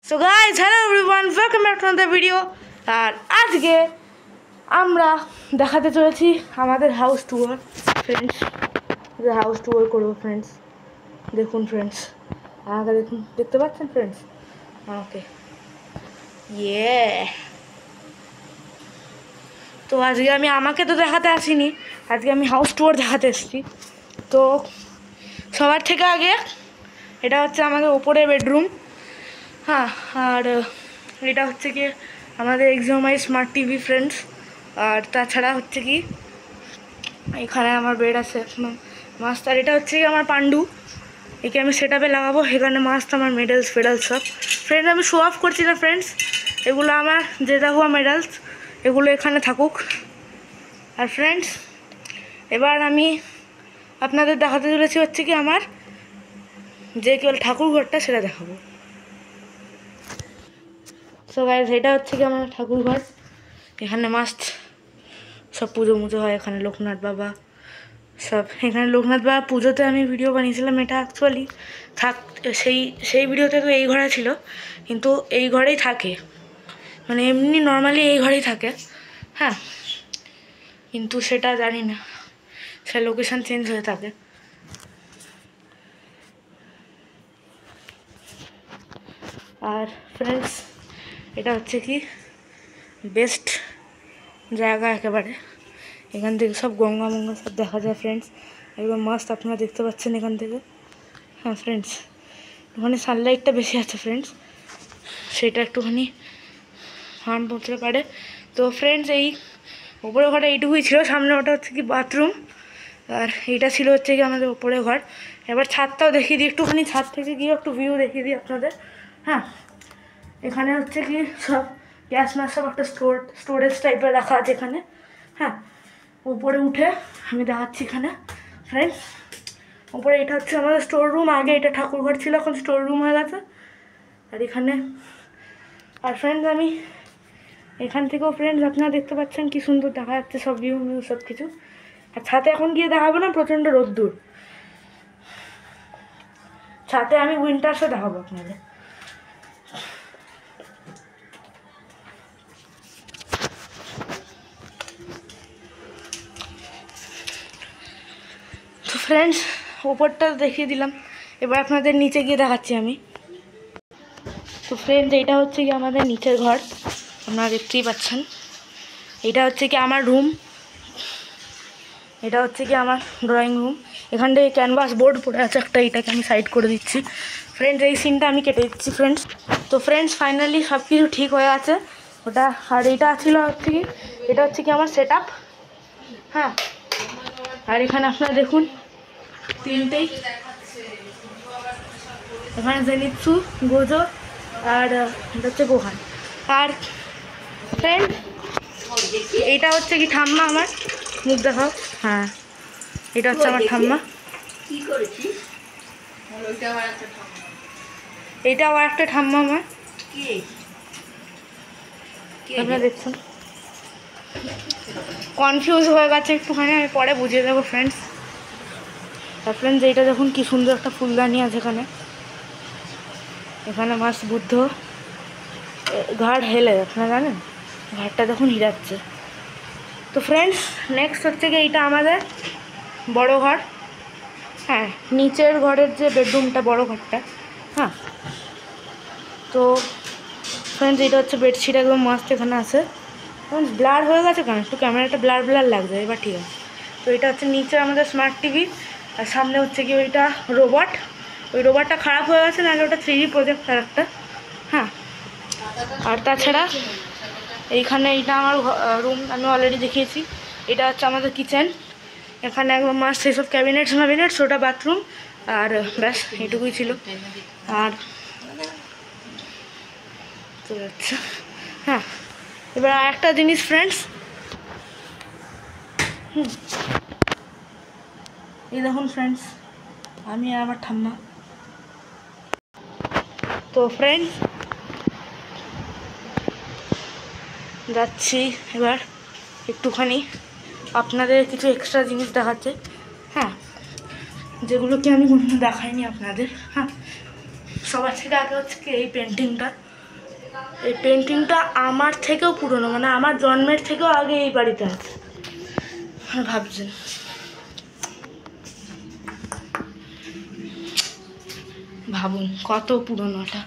So guys, hello everyone, welcome back to another video. আর আজকে আমরা দেখাতে চলেছি আমাদের house tour friends. House tour করবো ফ্রেন্ডস। দেখুন ফ্রেন্ডস, আমাকে দেখুন, দেখতে পাচ্ছেন ফ্রেন্ডস আমাকে? তো আজকে আমি আমাকে তো দেখাতে আসিনি, আজকে আমি হাউস ট্যুর দেখাতে এসেছি। তো সবার থেকে আগে এটা হচ্ছে আমাদের ওপরের বেডরুম। হ্যাঁ, আর এটা হচ্ছে কি আমাদের এক্সোমাই স্মার্ট টিভি ফ্রেন্ডস। আর তাছাড়া হচ্ছে কি এখানে আমার বেড আছে এখনো মাস্ত। আর এটা হচ্ছে কি আমার পান্ডু, একে আমি সেট আপে লাগাবো। এখানে মাস্ত আমার মেডেলস ফেডালস সব ফ্রেন্ডস। আমি শো অফ করছি না ফ্রেন্ডস, এগুলো আমার জেতা হুয়া মেডেলস, এগুলো এখানে থাকুক। আর ফ্রেন্ডস, এবার আমি আপনাদের দেখাতে চলেছি হচ্ছে কি আমার যে কেবল ঠাকুর ঘরটা, সেটা দেখাবো। সো গাইস, এটা হচ্ছে কি আমার ঠাকুর ঘর। এখানে মাস্ট সব পুজো মুজো হয়, এখানে লোকনাথ বাবা সব। এখানে লোকনাথ বাবা পুজোতে আমি ভিডিও বানিয়েছিলাম, এটা অ্যাকচুয়ালি সেই ভিডিওতে তো এই ঘরে ছিল, কিন্তু এই ঘরেই থাকে, মানে এমনি নর্মালি এই ঘরেই থাকে। হ্যাঁ, কিন্তু সেটা জানি না, সে লোকেশান চেঞ্জ হয়ে থাকে। আর ফ্রেন্ডস, এটা হচ্ছে কি বেস্ট জায়গা একেবারে। এখান থেকে সব গঙ্গা মঙ্গা সব দেখা যায় ফ্রেন্ডস, একদম মাস্ত আপনারা দেখতে পাচ্ছেন এখান থেকে। হ্যাঁ ফ্রেন্ডস, ওখানে সানলাইটটা বেশি আছে ফ্রেন্ডস, সেটা একটুখানি হার্ম পড়তে পারে। তো ফ্রেন্ডস, এই ওপরে ঘরটা এইটুকুই ছিল, সামনে ওটা হচ্ছে কি বাথরুম, আর এইটা ছিল হচ্ছে কি আমাদের ওপরে ঘর। এবার ছাদটাও দেখিয়ে দিই একটুখানি, ছাদ থেকে গিয়ে একটু ভিউ দেখিয়ে দিই আপনাদের। হ্যাঁ, এখানে হচ্ছে কি সব গ্যাস ম্যাস সব একটা স্টোরেজ টাইপের রাখা আছে এখানে। হ্যাঁ, উপরে উঠে আমি দেখাচ্ছি এখানে ফ্রেন্ডস। উপরে এটা হচ্ছে আমাদের স্টোর রুম, আগে এটা ঠাকুর ঘর ছিল, এখন স্টোর রুম হয়ে গেছে। আর এখানে আর ফ্রেন্ডস, আমি এখান থেকেও ফ্রেন্ডস আপনারা দেখতে পাচ্ছেন কি সুন্দর দেখা যাচ্ছে সব ভিউ সব কিছু। আর ছাদে এখন গিয়ে দেখাবো না, প্রচণ্ড রোদ্দুর। ছাদে আমি উইন্টার্সে দেখাবো আপনাদের। তো ফ্রেন্ডস, ওপরটা দেখিয়ে দিলাম, এবার আপনাদের নিচে গিয়ে দেখাচ্ছি আমি। তো ফ্রেন্ডস, এইটা হচ্ছে কি আমাদের নিচের ঘর, আপনারা দেখতেই পাচ্ছেন। এটা হচ্ছে কি আমার রুম, এটা হচ্ছে কি আমার ড্রয়িং রুম। এখান থেকে ক্যানভাস বোর্ড পড়ে আছে একটা, এটাকে আমি সাইড করে দিচ্ছি ফ্রেন্ডস, এই সিনটা আমি কেটে দিচ্ছি ফ্রেন্ডস। তো ফ্রেন্ডস, ফাইনালি সব কিছু ঠিক হয়ে আছে ওটা। আর এটা ছিল হচ্ছে কি, এটা হচ্ছে কি আমার সেট আপ। হ্যাঁ, আর এখানে আপনারা দেখুন তিনটেই, এখানে জেনিৎসু, গোজো, আর এটা হচ্ছে গোহান। আর ফ্রেন্ড, এইটা হচ্ছে কি ঠাম্মা আমার, মুখ দেখাও। হ্যাঁ, এটা হচ্ছে আমার ঠাম্মা। এইটা আবার একটা ঠাম্মা আমার, আপনারা দেখছেন। কনফিউজ হয়ে গেছে একটুখানি, আমি পরে বুঝিয়ে দেবো ফ্রেন্ডস। আর ফ্রেন্ডস, এইটা দেখুন কি সুন্দর একটা ফুলদানি আছে এখানে। এখানে মাস বুদ্ধ ঘাড় হেলে, আপনারা জানেন, ঘাড়টা দেখুন হিরাচ্ছে। তো ফ্রেন্ডস, নেক্সট হচ্ছে কি এইটা আমাদের বড় ঘর। হ্যাঁ, নিচের ঘরের যে বেডরুমটা, বড় ঘরটা। হ্যাঁ, তো ফ্রেন্ডস, এটা হচ্ছে বেডশিট, একদম মাস্ট এখানে আছে। ব্লার হয়ে গেছে কেন, একটু ক্যামেরাটা ব্লার ব্লার লাগছে, এবার ঠিক আছে। তো এটা হচ্ছে নিচে আমাদের স্মার্ট টিভি, আর সামনে হচ্ছে কি ওইটা রোবট। ওই রোবটটা খারাপ হয়ে গেছে, নাহলে ওটা 3D প্রজেক্টর একটা। হ্যাঁ, আর তাছাড়া এইখানে এইটা আমার রুম, আমি অলরেডি দেখিয়েছি। এটা হচ্ছে আমাদের কিচেন, এখানে একদম মাস্ট সেসব ক্যাবিনেটস ওটা বাথরুম। আর ব্যাস এইটুকুই ছিল। আর তো আচ্ছা, হ্যাঁ, এবার একটা জিনিস ফ্রেন্ডস, এই দেখুন ফ্রেন্ডস, আমি আর আমার ঠাম্মা। তো ফ্রেন্ডস, যাচ্ছি এবার একটুখানি আপনাদের কিছু এক্সট্রা জিনিস দেখাচ্ছে। হ্যাঁ, যেগুলো কি আমি কোনো দেখাইনি আপনাদের। হ্যাঁ, সবার থেকে আগে হচ্ছে কি এই পেন্টিংটা, এই পেন্টিংটা আমার থেকেও পুরনো, মানে আমার জন্মের থেকেও আগে এই বাড়িতে আছে। ভাবছেন ভাবুন কত পুরনো এটা।